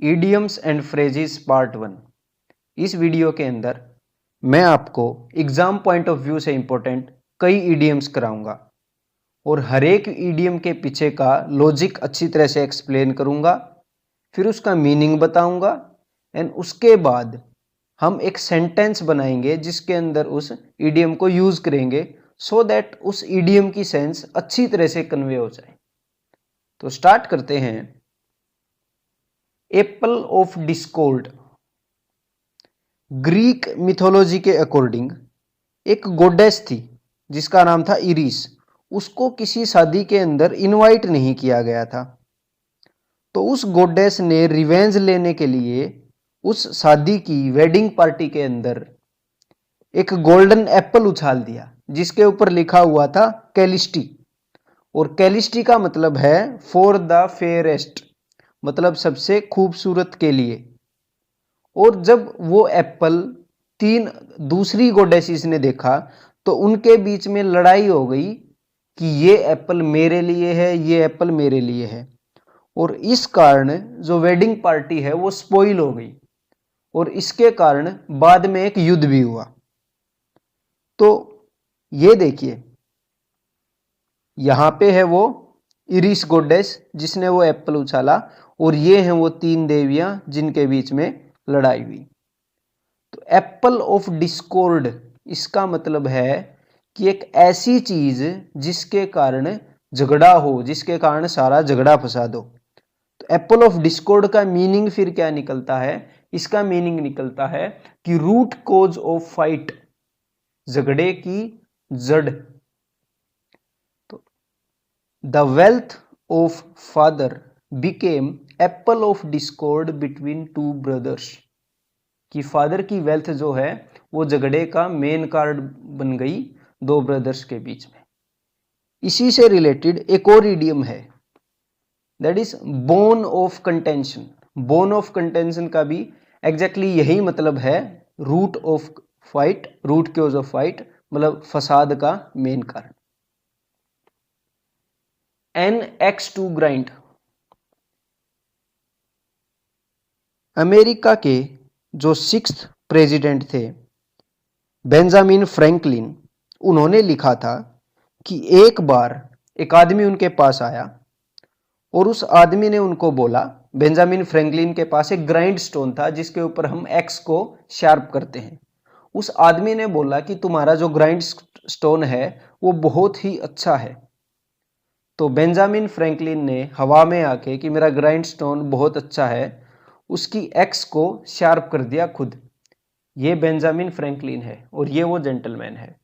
Idioms and phrases part 1। इस video के अंदर मैं आपको एग्जाम पॉइंट ऑफ व्यू से इंपॉर्टेंट कई इडियम्स कराऊंगा और हर एक इडियम के पीछे का लॉजिक अच्छी तरह से एक्सप्लेन करूंगा, फिर उसका मीनिंग बताऊंगा एंड उसके बाद हम एक सेंटेंस बनाएंगे जिसके अंदर उस इडियम को यूज करेंगे सो दैट उस इडियम की सेंस अच्छी तरह से कन्वे हो जाए। तो स्टार्ट करते हैं। Apple of Discord. Greek mythology के अकॉर्डिंग एक गॉडेस थी जिसका नाम था इरिस। उसको किसी शादी के अंदर इनवाइट नहीं किया गया था, तो उस गॉडेस ने रिवेंज लेने के लिए उस शादी की वेडिंग पार्टी के अंदर एक गोल्डन एप्पल उछाल दिया जिसके ऊपर लिखा हुआ था कैलिस्टी। और कैलिस्टी का मतलब है फॉर द फेयरेस्ट, मतलब सबसे खूबसूरत के लिए। और जब वो एप्पल तीन दूसरी गोडेसिस ने देखा तो उनके बीच में लड़ाई हो गई कि ये एप्पल मेरे लिए है, ये एप्पल मेरे लिए है। और इस कारण जो वेडिंग पार्टी है वो स्पॉइल हो गई और इसके कारण बाद में एक युद्ध भी हुआ। तो ये देखिए, यहां पे है वो इरिस गॉडेस जिसने वो एप्पल उछाला और ये हैं वो तीन देवियां जिनके बीच में लड़ाई हुई। तो एप्पल ऑफ डिस्कॉर्ड इसका मतलब है कि एक ऐसी चीज जिसके कारण झगड़ा हो, जिसके कारण सारा झगड़ा फसाद हो। तो एप्पल ऑफ डिस्कॉर्ड का मीनिंग फिर क्या निकलता है? इसका मीनिंग निकलता है कि रूट कोज ऑफ फाइट, झगड़े की जड़। तो the wealth of father became Apple of Discord between two brothers, कि फादर की वेल्थ जो है वो झगड़े का मेन कारण बन गई दो ब्रदर्स के बीच में। इसी से रिलेटेड एक और इडियम है, that is bone of contention. Bone of contention का भी एग्जैक्टली यही मतलब है, root of fight, root cause of fight, मतलब फसाद का मेन कारण। An axe to grind. America के जो 6th प्रेसिडेंट थे बेंजामिन फ्रैंकलिन, उन्होंने लिखा था कि एक बार एक आदमी उनके पास आया और उस आदमी ने उनको बोला, बेंजामिन फ्रैंकलिन के पास एक ग्राइंड स्टोन था जिसके ऊपर हम एक्स को शार्प करते हैं। उस आदमी ने बोला कि तुम्हारा जो ग्राइंड स्टोन है वो बहुत ही अच्छा है। तो बेंजामिन फ्रैंकलिन ने हवा में आके कि मेरा ग्राइंड स्टोन बहुत अच्छा है, उसकी एक्स को शार्प कर दिया खुद। ये बेंजामिन फ्रैंकलिन है और ये वो जेंटलमैन है।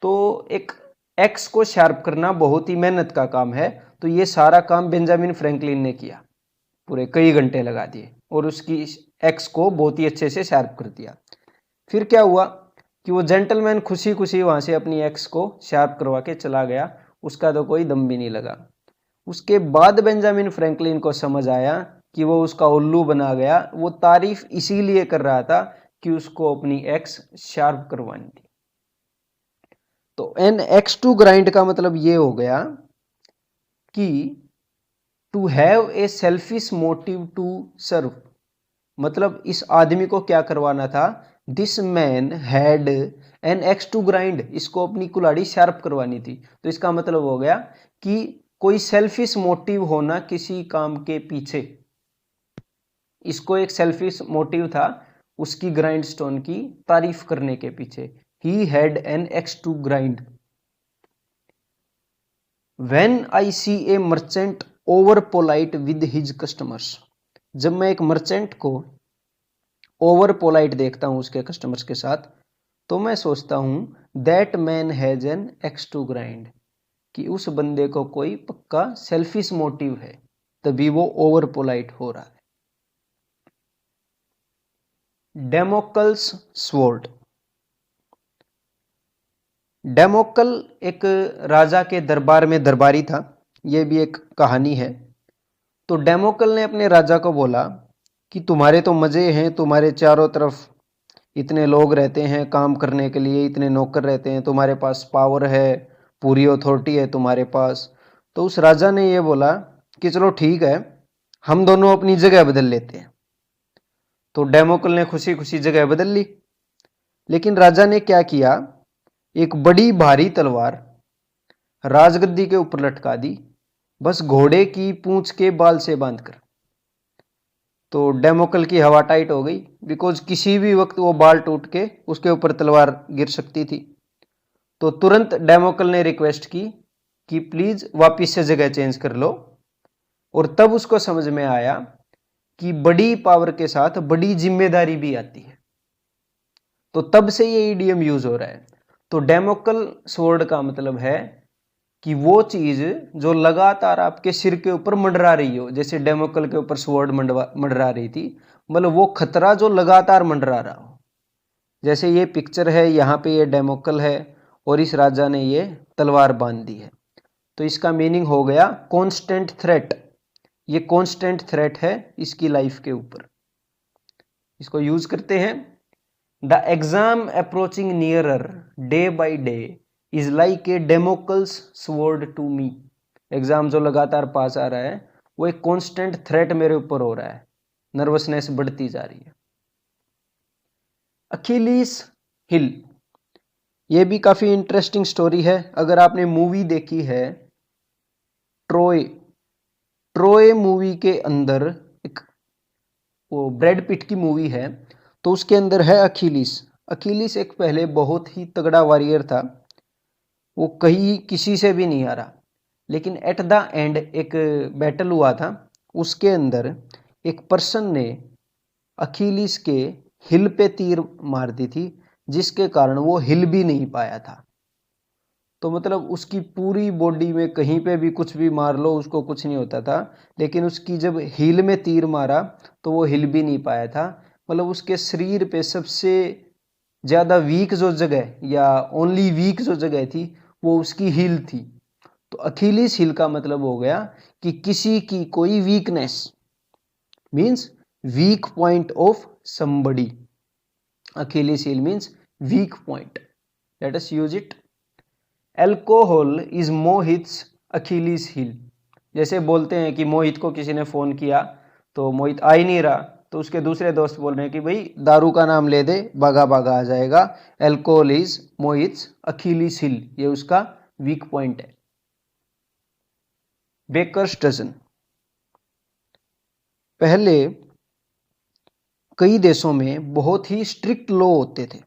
तो एक एक्स को शार्प करना बहुत ही मेहनत का काम है, तो ये सारा काम बेंजामिन फ्रैंकलिन ने किया, पूरे कई घंटे लगा दिए और उसकी एक्स को बहुत ही अच्छे से शार्प कर दिया। फिर क्या हुआ कि वो जेंटलमैन खुशी खुशी वहां से अपनी एक्स को शार्प करवा के चला गया, उसका तो कोई दम भी नहीं लगा। उसके बाद बेंजामिन फ्रैंकलिन को समझ आया कि वो उसका उल्लू बना गया, वो तारीफ इसीलिए कर रहा था कि उसको अपनी एक्स शार्प करवानी थी। तो एन एक्स टू ग्राइंड का मतलब ये हो गया कि to have a selfish motive to serve, मतलब इस आदमी को क्या करवाना था, this man had an axe to grind, इसको अपनी कुल्हाड़ी शार्प करवानी थी। तो इसका मतलब हो गया कि कोई सेल्फिश मोटिव होना किसी काम के पीछे। इसको एक सेल्फिश मोटिव था उसकी ग्राइंड स्टोन की तारीफ करने के पीछे। He had an axe to grind. When I see a merchant over polite with his customers, जब मैं एक मर्चेंट को ओवर पोलाइट देखता हूं उसके कस्टमर्स के साथ, तो मैं सोचता हूं that man has an axe to grind, कि उस बंदे को कोई पक्का सेल्फिश मोटिव है, तभी वो ओवर पोलाइट हो रहा है। डेमोकल्स स्वॉर्ड। डेमोकल एक राजा के दरबार में दरबारी था, यह भी एक कहानी है। तो डेमोकल ने अपने राजा को बोला कि तुम्हारे तो मजे हैं, तुम्हारे चारों तरफ इतने लोग रहते हैं काम करने के लिए, इतने नौकर रहते हैं, तुम्हारे पास पावर है, पूरी अथॉरिटी है तुम्हारे पास। तो उस राजा ने ये बोला कि चलो ठीक है, हम दोनों अपनी जगह बदल लेते हैं। तो डेमोकल ने खुशी खुशी जगह बदल ली। लेकिन राजा ने क्या किया, एक बड़ी भारी तलवार राजगद्दी के ऊपर लटका दी, बस घोड़े की पूंछ के बाल से बांधकर। तो डेमोकल की हवा टाइट हो गई, बिकॉज किसी भी वक्त वो बाल टूट के उसके ऊपर तलवार गिर सकती थी। तो तुरंत डेमोकल ने रिक्वेस्ट की कि प्लीज वापिस से जगह चेंज कर लो। और तब उसको समझ में आया कि बड़ी पावर के साथ बड़ी जिम्मेदारी भी आती है। तो तब से ये इडियम यूज हो रहा है। तो डेमोकल स्वॉर्ड का मतलब है कि वो चीज जो लगातार आपके सिर के ऊपर मंडरा रही हो, जैसे डेमोकल के ऊपर स्वॉर्ड मंडरा रही थी, मतलब वो खतरा जो लगातार मंडरा रहा हो। जैसे ये पिक्चर है, यहाँ पे ये डेमोकल है और इस राजा ने ये तलवार बांध दी है। तो इसका मीनिंग हो गया कॉन्स्टेंट थ्रेट। ये कॉन्स्टेंट थ्रेट है इसकी लाइफ के ऊपर। इसको यूज करते हैं। The exam approaching nearer day by day is like a Damocles sword to me. Exam जो लगातार पास आ रहा है वो एक कॉन्स्टेंट थ्रेट मेरे ऊपर हो रहा है, नर्वसनेस बढ़ती जा रही है। अखिलीस हिल, ये भी काफी इंटरेस्टिंग स्टोरी है। अगर आपने मूवी देखी है ट्रोय, ट्रोय मूवी के अंदर एक वो ब्रैड पिट की मूवी है, तो उसके अंदर है अखिलीस। अखिलीस एक पहले बहुत ही तगड़ा वॉरियर था, वो कहीं किसी से भी नहीं हारा। लेकिन एट द एंड एक बैटल हुआ था, उसके अंदर एक पर्सन ने अखिलीस के हिल पे तीर मार दी थी, जिसके कारण वो हिल भी नहीं पाया था। तो मतलब उसकी पूरी बॉडी में कहीं पे भी कुछ भी मार लो उसको कुछ नहीं होता था, लेकिन उसकी जब हील में तीर मारा तो वो हिल भी नहीं पाया था। मतलब उसके शरीर पे सबसे ज्यादा वीक जो जगह या ओनली वीक जो जगह थी वो उसकी हील थी। तो अखिलीस हील का मतलब हो गया कि किसी की कोई weakness means weak point of somebody. Achilles heel means weak point. Let us use it. Alcohol is Mohit's Achilles heel. जैसे बोलते हैं कि मोहित को किसी ने फोन किया तो मोहित आ ही नहीं रहा, तो उसके दूसरे दोस्त बोल रहे हैं कि भाई दारू का नाम ले दे, भागा भागा आ जाएगा। Alcohol is Mohit's Achilles heal, ये उसका वीक पॉइंट है। बेकर्स डजन, पहले कई देशों में बहुत ही स्ट्रिक्ट लॉ होते थे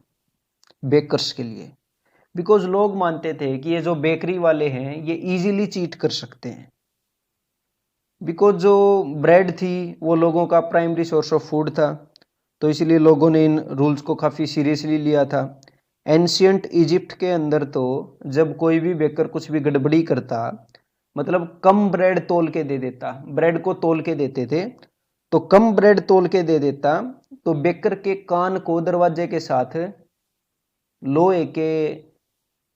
बेकर्स के लिए, बिकॉज लोग मानते थे कि ये जो बेकरी वाले हैं ये इजीली चीट कर सकते हैं। बिकॉज जो ब्रेड थी वो लोगों का प्राइमरी सोर्स ऑफ फूड था, तो इसलिए लोगों ने इन रूल्स को काफ़ी सीरियसली लिया था। एंशियंट इजिप्ट के अंदर तो जब कोई भी बेकर कुछ भी गड़बड़ी करता, मतलब कम ब्रेड तोल के दे देता, ब्रेड को तोल के देते थे, तो कम ब्रेड तोल के दे देता तो बेकर के कान को दरवाजे के साथ लोहे के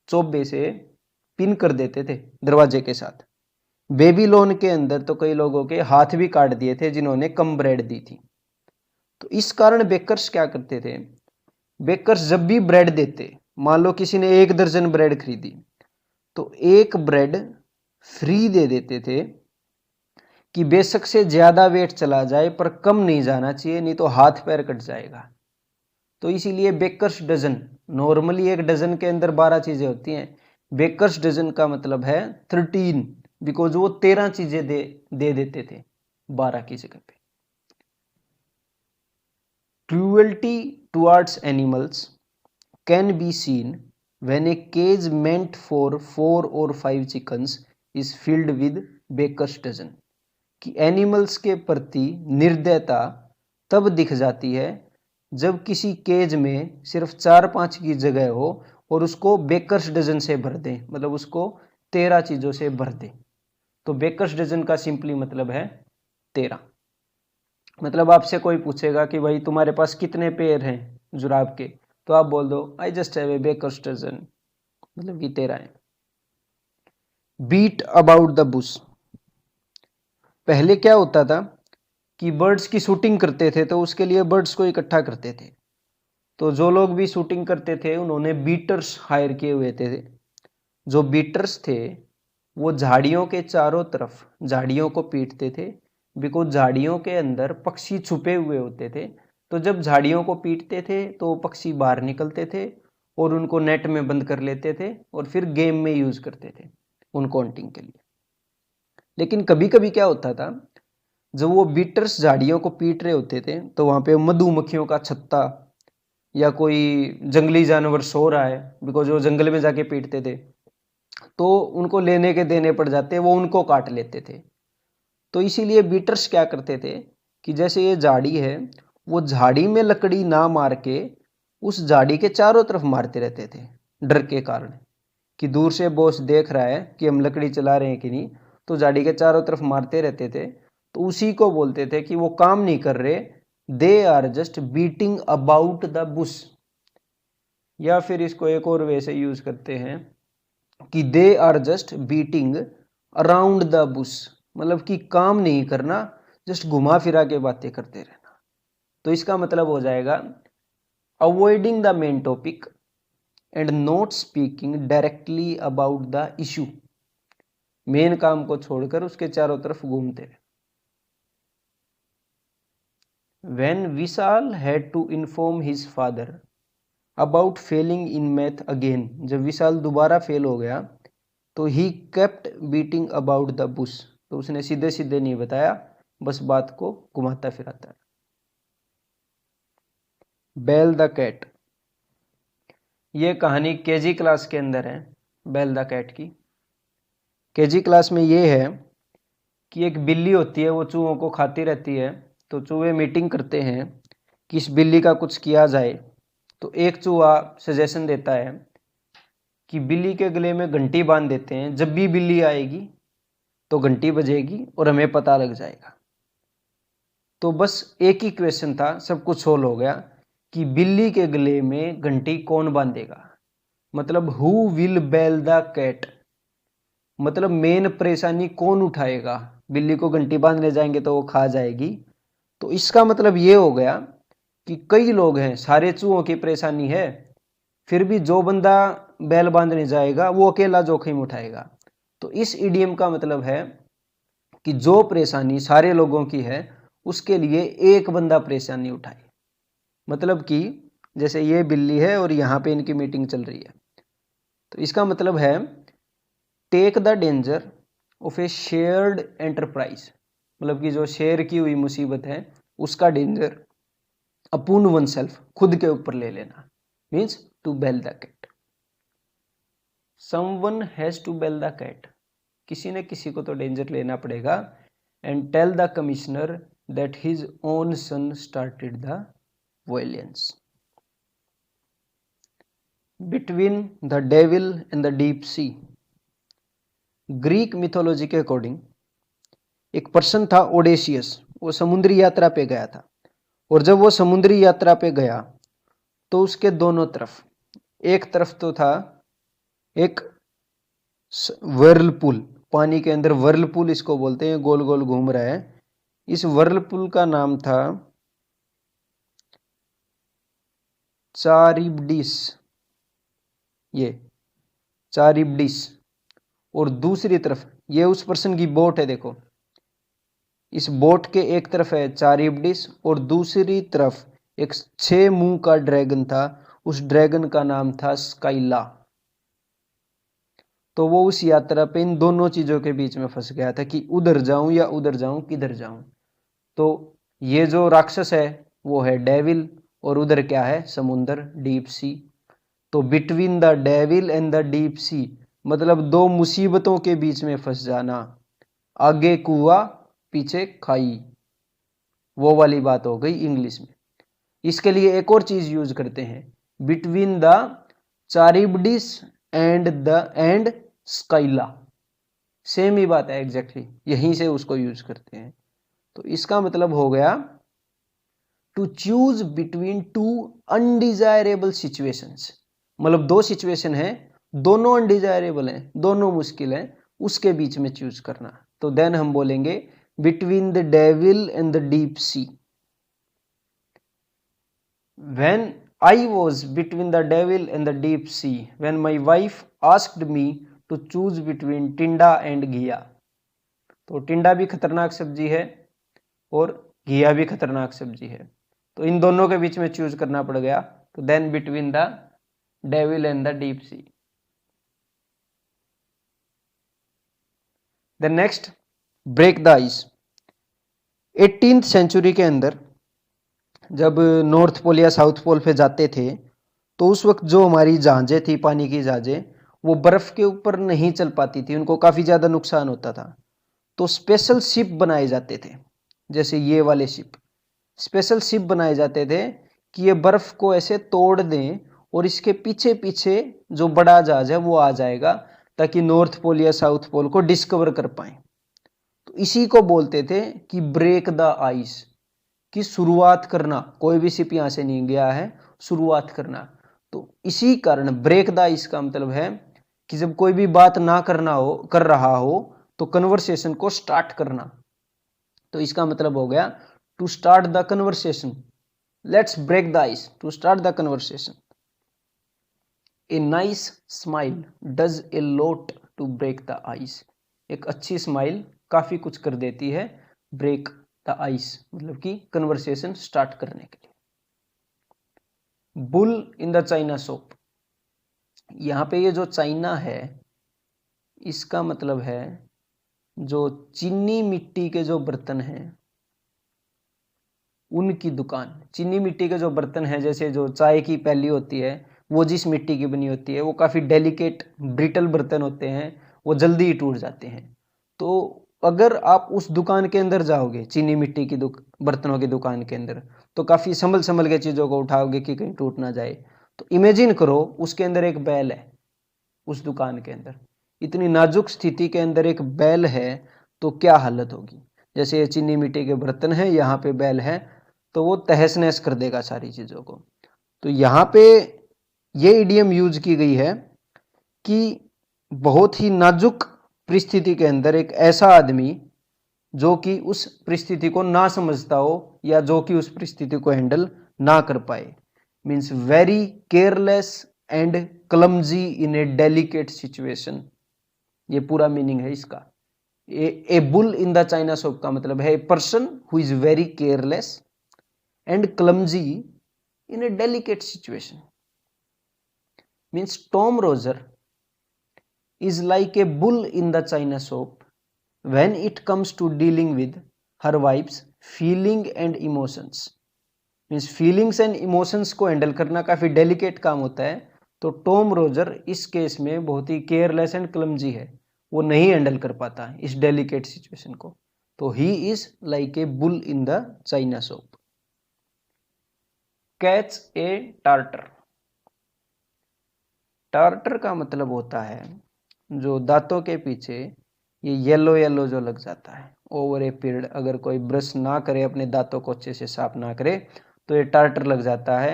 चोबे से पिन कर देते थे दरवाजे के साथ। बेबीलोन के अंदर तो कई लोगों के हाथ भी काट दिए थे जिन्होंने कम ब्रेड दी थी। तो इस कारण बेकर्स क्या करते थे, बेकर्स जब भी ब्रेड देते, मान लो किसी ने 1 दर्जन ब्रेड खरीदी, तो 1 ब्रेड फ्री दे देते थे कि बेशक से ज्यादा वेट चला जाए पर कम नहीं जाना चाहिए, नहीं तो हाथ पैर कट जाएगा। तो इसीलिए बेकर्स डजन, नॉर्मली 1 डजन के अंदर 12 चीजें होती हैं, बेकर्स डजन का मतलब है 13, बिकॉज वो 13 चीजें दे देते थे 12 की जगह पे। Cruelty towards animals can be seen when a cage meant for 4 और 5 chickens is filled with baker's dozen. कि एनिमल्स के प्रति निर्दयता तब दिख जाती है जब किसी केज में सिर्फ 4-5 की जगह हो और उसको बेकर्स डजन से भर दें, मतलब उसको 13 चीजों से भर दें। तो बेकर्स डजन का सिंपली मतलब है 13। मतलब आपसे कोई पूछेगा कि भाई तुम्हारे पास कितने पेयर हैं जुराब के, तो आप बोल दो I just have a baker's dozen, मतलब कि 13 है। बीट अबाउट द बुश, पहले क्या होता था कि बर्ड्स की शूटिंग करते थे तो उसके लिए बर्ड्स को इकट्ठा करते थे, तो जो लोग भी शूटिंग करते थे उन्होंने बीटर्स हायर किए हुए थे। जो बीटर्स थे वो झाड़ियों के चारों तरफ झाड़ियों को पीटते थे, बिकॉज झाड़ियों के अंदर पक्षी छुपे हुए होते थे। तो जब झाड़ियों को पीटते थे तो पक्षी बाहर निकलते थे और उनको नेट में बंद कर लेते थे और फिर गेम में यूज करते थे उनको हंटिंग के लिए। लेकिन कभी कभी क्या होता था, जब वो बीटर्स झाड़ियों को पीट रहे होते थे तो वहां पे मधुमक्खियों का छत्ता या कोई जंगली जानवर सो रहा है, बिकॉज वो जंगल में जाके पीटते थे, तो उनको लेने के देने पड़ जाते, वो उनको काट लेते थे। तो इसीलिए बीटर्स क्या करते थे कि जैसे ये झाड़ी है, वो झाड़ी में लकड़ी ना मार के उस झाड़ी के चारों तरफ मारते रहते थे, डर के कारण कि दूर से बॉस देख रहा है कि हम लकड़ी चला रहे हैं कि नहीं, तो झाड़ी के चारों तरफ मारते रहते थे। तो उसी को बोलते थे कि वो काम नहीं कर रहे, they are just beating about the bush. या फिर इसको एक और वे से यूज करते हैं कि they are just beating around the bush, मतलब कि काम नहीं करना, जस्ट घुमा फिरा के बातें करते रहना। तो इसका मतलब हो जाएगा avoiding the main topic and not speaking directly about the issue. Main काम को छोड़कर उसके चारों तरफ घूमते रहे। When Vishal had to inform his father about failing in math again, जब विशाल दोबारा फेल हो गया तो he kept beating about the bush, तो उसने सीधे सीधे नहीं बताया, बस बात को घुमाता फिराता। बेल द कैट, ये कहानी केजी क्लास के अंदर है। बेल द कैट की केजी क्लास में ये है कि एक बिल्ली होती है, वो चूहों को खाती रहती है। तो चूहे मीटिंग करते हैं कि इस बिल्ली का कुछ किया जाए। तो एक चूहा सजेशन देता है कि बिल्ली के गले में घंटी बांध देते हैं, जब भी बिल्ली आएगी तो घंटी बजेगी और हमें पता लग जाएगा। तो बस एक ही क्वेश्चन था, सब कुछ सोल्व हो गया कि बिल्ली के गले में घंटी कौन बांधेगा, मतलब who will bell the cat, मतलब मेन परेशानी कौन उठाएगा। बिल्ली को घंटी बांधने जाएंगे तो वो खा जाएगी। तो इसका मतलब ये हो गया कि कई लोग हैं, सारे चूहों की परेशानी है, फिर भी जो बंदा बैल बांधने जाएगा वो अकेला जोखिम उठाएगा। तो इस इडियम का मतलब है कि जो परेशानी सारे लोगों की है उसके लिए एक बंदा परेशानी उठाए। मतलब कि जैसे ये बिल्ली है और यहाँ पे इनकी मीटिंग चल रही है, तो इसका मतलब है take the danger of a shared enterprise, मतलब कि जो शेयर की हुई मुसीबत है उसका डेंजर अपॉन वन सेल्फ, खुद के ऊपर ले लेना, means to bell the cat. Someone has to bell the cat, किसी ने किसी को तो डेंजर लेना पड़ेगा। And tell the commissioner that his own son started the violence. Between the devil and the deep sea, Greek mythology के according एक person था ओडेशियस, वो समुद्री यात्रा पे गया था। और जब वो समुद्री यात्रा पे गया तो उसके दोनों तरफ, एक तरफ तो था एक वर्लपुल, पानी के अंदर वर्लपुल इसको बोलते हैं, गोल गोल घूम रहा है। इस वर्लपुल का नाम था चारिब्डिस, ये चारिब्डिस। और दूसरी तरफ ये उस पर्सन की बोट है, देखो इस बोट के एक तरफ है चारिब्डिस और दूसरी तरफ एक 6 मुंह का ड्रैगन था, उस ड्रैगन का नाम था स्काइला। तो वो उस यात्रा पे इन दोनों चीजों के बीच में फंस गया था कि उधर जाऊं या उधर जाऊं, किधर जाऊं। तो ये जो राक्षस है वो है डेविल और उधर क्या है, समुंदर, डीप सी। तो between the devil and the deep सी मतलब दो मुसीबतों के बीच में फंस जाना, आगे कुआं पीछे खाई, वो वाली बात हो गई इंग्लिश में। इसके लिए एक और चीज यूज करते हैं, between the Charybdis and Scylla, same ही बात है एग्जैक्टली, यहीं से उसको यूज करते हैं। तो इसका मतलब हो गया to choose between two undesirable situations, मतलब दो सिचुएशन है, दोनों अनडिजायरेबल हैं, दोनों मुश्किल हैं, उसके बीच में चूज करना। तो देन हम बोलेंगे between the devil and the deep C. When I was between the devil and the deep sea when my wife asked me to choose between टिंडा and घिया। तो टिंडा भी खतरनाक सब्जी है और घिया भी खतरनाक सब्जी है, तो इन दोनों के बीच में चूज करना पड़ गया, तो then between the devil and the deep sea. The next, break the ice. 18th century के अंदर जब नॉर्थ पोल या साउथ पोल पे जाते थे, तो उस वक्त जो हमारी जहाजें थी, पानी की जहाजें, वो बर्फ के ऊपर नहीं चल पाती थी, उनको काफी ज्यादा नुकसान होता था। तो स्पेशल शिप बनाए जाते थे, जैसे ये वाले शिप, स्पेशल शिप बनाए जाते थे कि ये बर्फ को ऐसे तोड़ दें और इसके पीछे पीछे जो बड़ा जहाज है वो आ जाएगा, ताकि नॉर्थ पोल या साउथ पोल को डिस्कवर कर पाए। तो इसी को बोलते थे कि ब्रेक द आइस, की शुरुआत करना। कोई भी शिप यहां से नहीं गया है, शुरुआत करना। तो इसी कारण ब्रेक द आइस का मतलब है कि जब कोई भी बात ना करना हो, कर रहा हो, तो कन्वर्सेशन को स्टार्ट करना। तो इसका मतलब हो गया to start the conversation, let's break the ice, to start the conversation. A nice smile does a lot to break the ice. एक अच्छी स्माइल काफी कुछ कर देती है ब्रेक द आइस, मतलब कि कन्वर्सेशन स्टार्ट करने के लिए। Bull in the China shop. यहाँ पे ये जो चाइना है, इसका मतलब है जो चीनी मिट्टी के जो बर्तन हैं उनकी दुकान। चीनी मिट्टी के जो बर्तन हैं, जैसे जो चाय की प्याली होती है, वो जिस मिट्टी की बनी होती है, वो काफ़ी डेलिकेट ब्रिटल बर्तन होते हैं, वो जल्दी ही टूट जाते हैं। तो अगर आप उस दुकान के अंदर जाओगे, चीनी मिट्टी की बर्तनों की दुकान के अंदर, तो काफ़ी संभल संभल के चीज़ों को उठाओगे कि कहीं टूट ना जाए। तो इमेजिन करो उसके अंदर एक बैल है, उस दुकान के अंदर इतनी नाजुक स्थिति के अंदर एक बैल है, तो क्या हालत होगी। जैसे ये चीनी मिट्टी के बर्तन है, यहाँ पे बैल है, तो वो तहस नहस कर देगा सारी चीज़ों को। तो यहाँ पे ये इडियम यूज की गई है कि बहुत ही नाजुक परिस्थिति के अंदर एक ऐसा आदमी जो कि उस परिस्थिति को ना समझता हो या जो कि उस परिस्थिति को हैंडल ना कर पाए, means very careless and clumsy in A delicate situation. ये पूरा मीनिंग है इसका। ए bull in the China shop का मतलब है ए person who is very careless and clumsy in A delicate situation. Means Tom Roger is like a bull in the china shop when it comes to dealing with her wife's feeling and emotions। Means feelings and emotions को handle करना काफ़ी delicate काम होता है। तो Tom Roger इस case में बहुत ही केयरलेस एंड क्लमजी है, वो नहीं हैंडल कर पाता इस डेलिकेट सिचुएशन को। तो he is like A bull in the China shop. Catch a tartar. Tartar का मतलब होता है जो दांतों के पीछे ये येलो येलो जो लग जाता है ओवर ए पीरियड, अगर कोई ब्रश ना करे, अपने दांतों को अच्छे से साफ ना करे, तो ये टार्टर लग जाता है।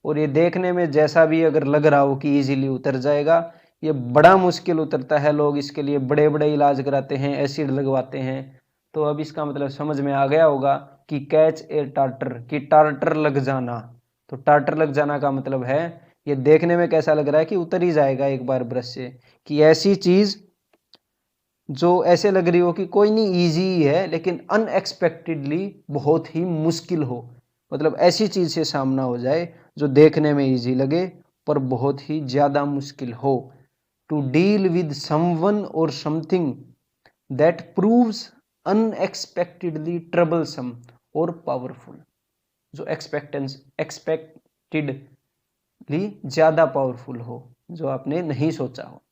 और ये देखने में जैसा भी अगर लग रहा हो कि इजीली उतर जाएगा, ये बड़ा मुश्किल उतरता है। लोग इसके लिए बड़े बड़े इलाज कराते हैं, एसिड लगवाते हैं। तो अब इसका मतलब समझ में आ गया होगा कि कैच ए टार्टर, कि टार्टर लग जाना। तो टार्टर लग जाना का मतलब है ये देखने में कैसा लग रहा है कि उतर ही जाएगा एक बार ब्रश से, कि ऐसी चीज जो ऐसे लग रही हो कि कोई नहीं इजी है, लेकिन अनएक्सपेक्टेडली बहुत ही मुश्किल हो। मतलब ऐसी चीज से सामना हो जाए जो देखने में इजी लगे पर बहुत ही ज्यादा मुश्किल हो। टू डील विद समवन और something that proves unexpectedly troublesome और पावरफुल। जो एक्सपेक्टेडली ज्यादा पावरफुल हो, जो आपने नहीं सोचा हो।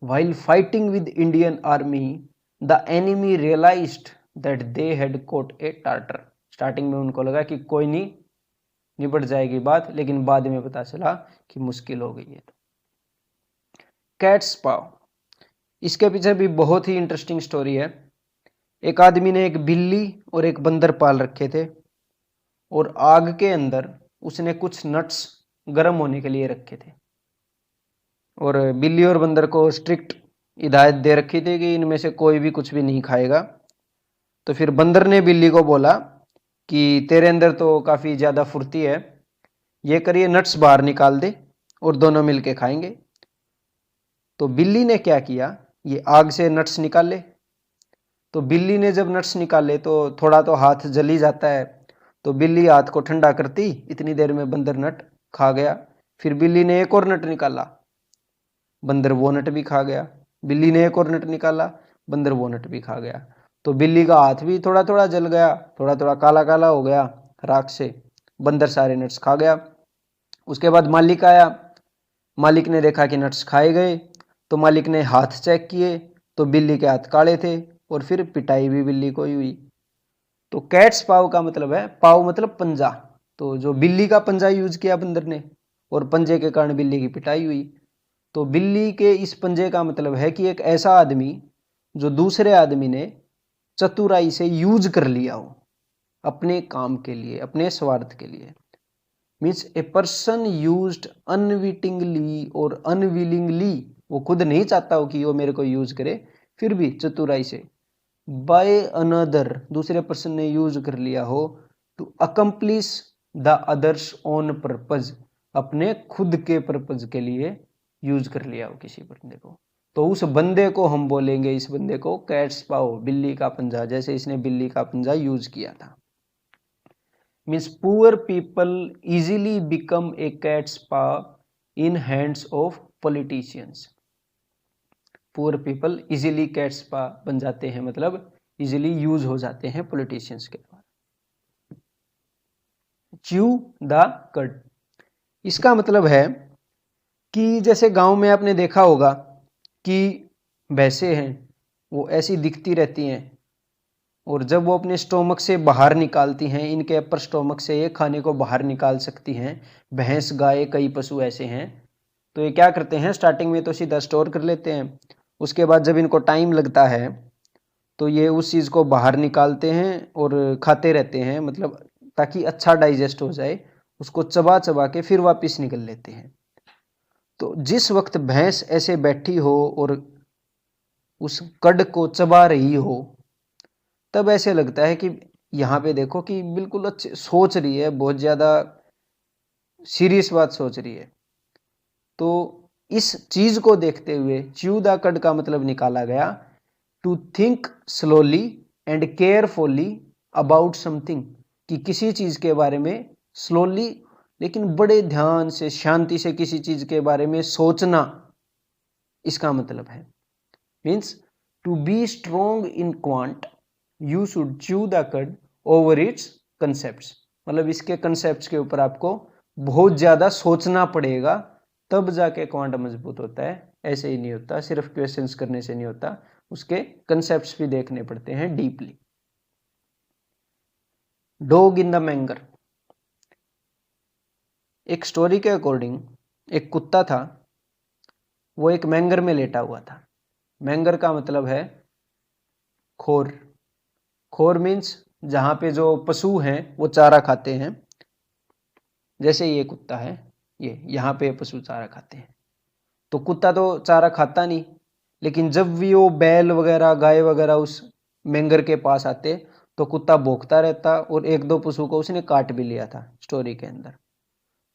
While fighting with Indian army, the enemy realized that they had caught a Tartar। Starting में उनको लगा कि कोई नहीं, निपट जाएगी बात, लेकिन बाद में पता चला कि मुश्किल हो गई है। कैट्स पाव, इसके पीछे भी बहुत ही इंटरेस्टिंग स्टोरी है। एक आदमी ने एक बिल्ली और एक बंदर पाल रखे थे, और आग के अंदर उसने कुछ नट्स गर्म होने के लिए रखे थे, और बिल्ली और बंदर को स्ट्रिक्ट हिदायत दे रखी थी कि इनमें से कोई भी कुछ भी नहीं खाएगा। तो फिर बंदर ने बिल्ली को बोला कि तेरे अंदर तो काफ़ी ज़्यादा फुर्ती है, ये करिए नट्स बाहर निकाल दे और दोनों मिलके खाएंगे। तो बिल्ली ने क्या किया, ये आग से नट्स निकाले। तो बिल्ली ने जब नट्स निकाले तो थोड़ा तो हाथ जल ही जाता है, तो बिल्ली हाथ को ठंडा करती, इतनी देर में बंदर नट खा गया। फिर बिल्ली ने एक और नट निकाला, बंदर वो नट भी खा गया। बिल्ली ने एक और नट निकाला, बंदर वो नट भी खा गया। तो बिल्ली का हाथ भी थोड़ा थोड़ा जल गया, थोड़ा थोड़ा काला काला हो गया राख से। बंदर सारे नट्स खा गया। उसके बाद मालिक आया, मालिक ने देखा कि नट्स खाए गए, तो मालिक ने हाथ चेक किए, तो बिल्ली के हाथ काले थे, और फिर पिटाई भी बिल्ली को ही हुई। तो कैट्स पाव का मतलब है, पाव मतलब पंजा, तो जो बिल्ली का पंजा यूज किया बंदर ने, और पंजे के कारण बिल्ली की पिटाई हुई। तो बिल्ली के इस पंजे का मतलब है कि एक ऐसा आदमी जो दूसरे आदमी ने चतुराई से यूज कर लिया हो अपने काम के लिए, अपने स्वार्थ के लिए। Means a person used unwittingly और अनविलिंगली, वो खुद नहीं चाहता हो कि वो मेरे को यूज करे, फिर भी चतुराई से, बाय अनदर, दूसरे पर्सन ने यूज कर लिया हो, to accomplish the others own purpose, अपने खुद के पर्पज के लिए यूज कर लिया हो किसी बंदे को, तो उस बंदे को हम बोलेंगे, इस बंदे को कैट्स पाव, बिल्ली का पंजा, जैसे इसने बिल्ली का पंजा यूज किया था। Means poor people easily become a cats pav in hands of politicians. Poor people easily cats पा बन जाते हैं, मतलब इजीली यूज हो जाते हैं पॉलिटिशियंस के द्वारा। च्यू द कड, इसका मतलब है कि जैसे गांव में आपने देखा होगा कि भैंसे हैं, वो ऐसी दिखती रहती हैं, और जब वो अपने स्टोमक से बाहर निकालती हैं, इनके अपर स्टोमक से ये खाने को बाहर निकाल सकती हैं। भैंस, गाय, कई पशु ऐसे हैं, तो ये क्या करते हैं, स्टार्टिंग में तो सीधा स्टोर कर लेते हैं, उसके बाद जब इनको टाइम लगता है तो ये उस चीज़ को बाहर निकालते हैं और खाते रहते हैं, मतलब ताकि अच्छा डाइजेस्ट हो जाए, उसको चबा चबा के फिर वापस निकल लेते हैं। तो जिस वक्त भैंस ऐसे बैठी हो और उस कड को चबा रही हो, तब ऐसे लगता है कि यहाँ पे देखो कि बिल्कुल अच्छे सोच रही है, बहुत ज्यादा सीरियस बात सोच रही है। तो इस चीज को देखते हुए च्यू द कड का मतलब निकाला गया to think slowly and carefully about something, कि किसी चीज के बारे में स्लोली लेकिन बड़े ध्यान से, शांति से किसी चीज के बारे में सोचना, इसका मतलब है। Means to be strong in quant you should chew the cud over its concepts, मतलब इसके कंसेप्ट्स के ऊपर आपको बहुत ज्यादा सोचना पड़ेगा, तब जाके क्वांट मजबूत होता है। ऐसे ही नहीं होता, सिर्फ क्वेश्चंस करने से नहीं होता, उसके कंसेप्ट्स भी देखने पड़ते हैं डीपली। डॉग इन द मैंगर, एक स्टोरी के अकॉर्डिंग एक कुत्ता था, वो एक मैंगर में लेटा हुआ था। मैंगर का मतलब है खोर। खोर मीन्स जहां पे जो पशु हैं वो चारा खाते हैं, जैसे ये कुत्ता है, ये यहाँ पे पशु चारा खाते हैं। तो कुत्ता तो चारा खाता नहीं, लेकिन जब भी वो बैल वगैरह, गाय वगैरह उस मैंगर के पास आते, तो कुत्ता भौंकता रहता, और एक दो पशु को उसने काट भी लिया था स्टोरी के अंदर।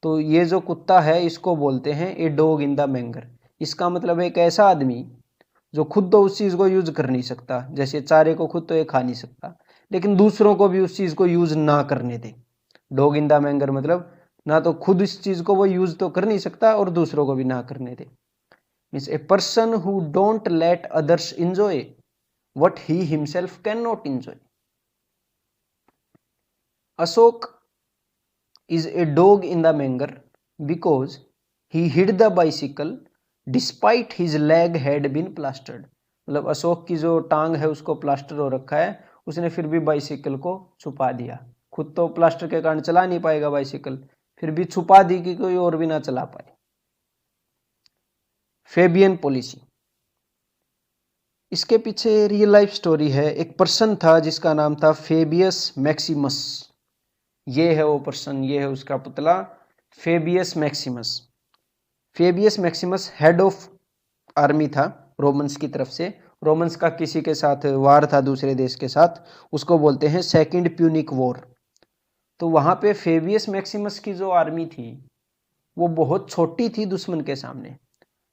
तो ये जो कुत्ता है, इसको बोलते हैं ए डॉग इन द मैंगर। इसका मतलब एक ऐसा आदमी जो खुद तो उस चीज को यूज कर नहीं सकता, जैसे चारे को खुद तो ये खा नहीं सकता, लेकिन दूसरों को भी उस चीज को यूज ना करने दे। डॉग इन द मैंगर मतलब ना तो खुद इस चीज को वो यूज तो कर नहीं सकता, और दूसरों को भी ना करने दे। Means a person who don't let others enjoy what he himself can not enjoy. Ashok is a dog in the manger because he hid the bicycle despite his leg had been plastered। मतलब अशोक की जो टांग है उसको plaster हो रखा है, उसने फिर भी बाइसिकल को छुपा दिया। खुद तो प्लास्टर के कारण चला नहीं पाएगा बाइसिकल, फिर भी छुपा दी कि कोई और भी ना चला पाए। फेबियन पॉलिसी, इसके पीछे रियल लाइफ स्टोरी है। एक पर्सन था जिसका नाम था फेबियस मैक्सिमस। ये है वो पर्सन, ये है उसका पुतला, Fabius Maximus. Fabius Maximus head of army था रोमन्स की तरफ से। रोमन्स का किसी के साथ वार था, दूसरे देश के साथ, उसको बोलते हैं सेकंड प्यूनिक वॉर। तो वहाँ पे फेबियस मैक्सिमस की जो आर्मी थी वो बहुत छोटी थी दुश्मन के सामने।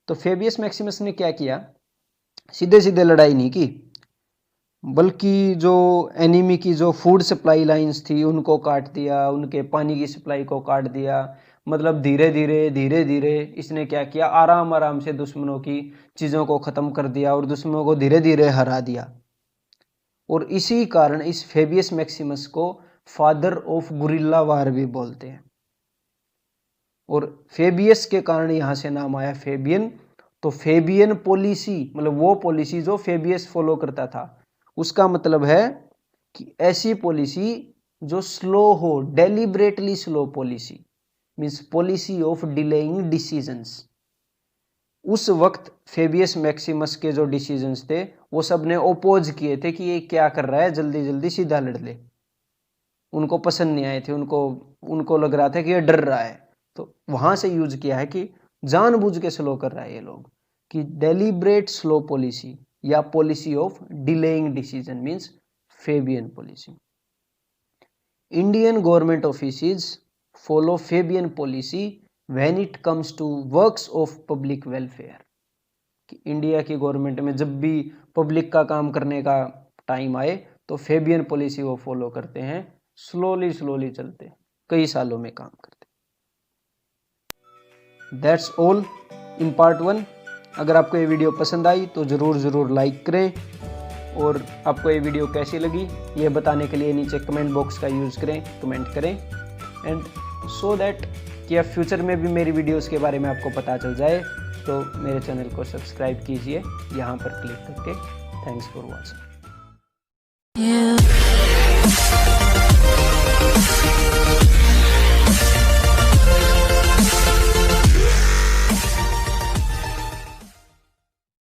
तो फेबियस मैक्सिमस ने क्या किया, सीधे सीधे लड़ाई नहीं की, बल्कि जो एनिमी की जो फूड सप्लाई लाइंस थी उनको काट दिया, उनके पानी की सप्लाई को काट दिया। मतलब धीरे धीरे इसने क्या किया, आराम आराम से दुश्मनों की चीज़ों को ख़त्म कर दिया और दुश्मनों को धीरे धीरे हरा दिया। और इसी कारण इस फेबियस मैक्सिमस को फादर ऑफ गुरिल्ला वार भी बोलते हैं। और फेबियस के कारण यहाँ से नाम आया फेबियन। तो फेबियन पॉलिसी मतलब वो पॉलिसी जो फेबियस फॉलो करता था, उसका मतलब है कि ऐसी पॉलिसी जो स्लो हो, deliberately slow policy, means policy of delaying decisions. उस वक्त फेबियस मैक्सिमस के जो डिसीजंस थे वो सब ने ओपोज किए थे कि ये क्या कर रहा है, जल्दी जल्दी सीधा लड़ ले। उनको पसंद नहीं आए थे, उनको लग रहा था कि ये डर रहा है। तो वहां से यूज किया है कि जानबूझ के स्लो कर रहा है ये लोग, कि डेलिब्रेट स्लो पॉलिसी या policy of delaying decision means Fabian policy. Indian government offices follow Fabian policy when it comes to works of public welfare. कि इंडिया की गवर्नमेंट में जब भी पब्लिक का काम करने का टाइम आए तो फेबियन पॉलिसी वो फॉलो करते हैं, स्लोली चलते, कई सालों में काम करते। That's all in part 1। अगर आपको ये वीडियो पसंद आई तो ज़रूर लाइक करें, और आपको ये वीडियो कैसी लगी ये बताने के लिए नीचे कमेंट बॉक्स का यूज़ करें, कमेंट करें, एंड सो दैट कि आप फ्यूचर में भी मेरी वीडियोस के बारे में आपको पता चल जाए, तो मेरे चैनल को सब्सक्राइब कीजिए यहाँ पर क्लिक करके। Thanks for watching.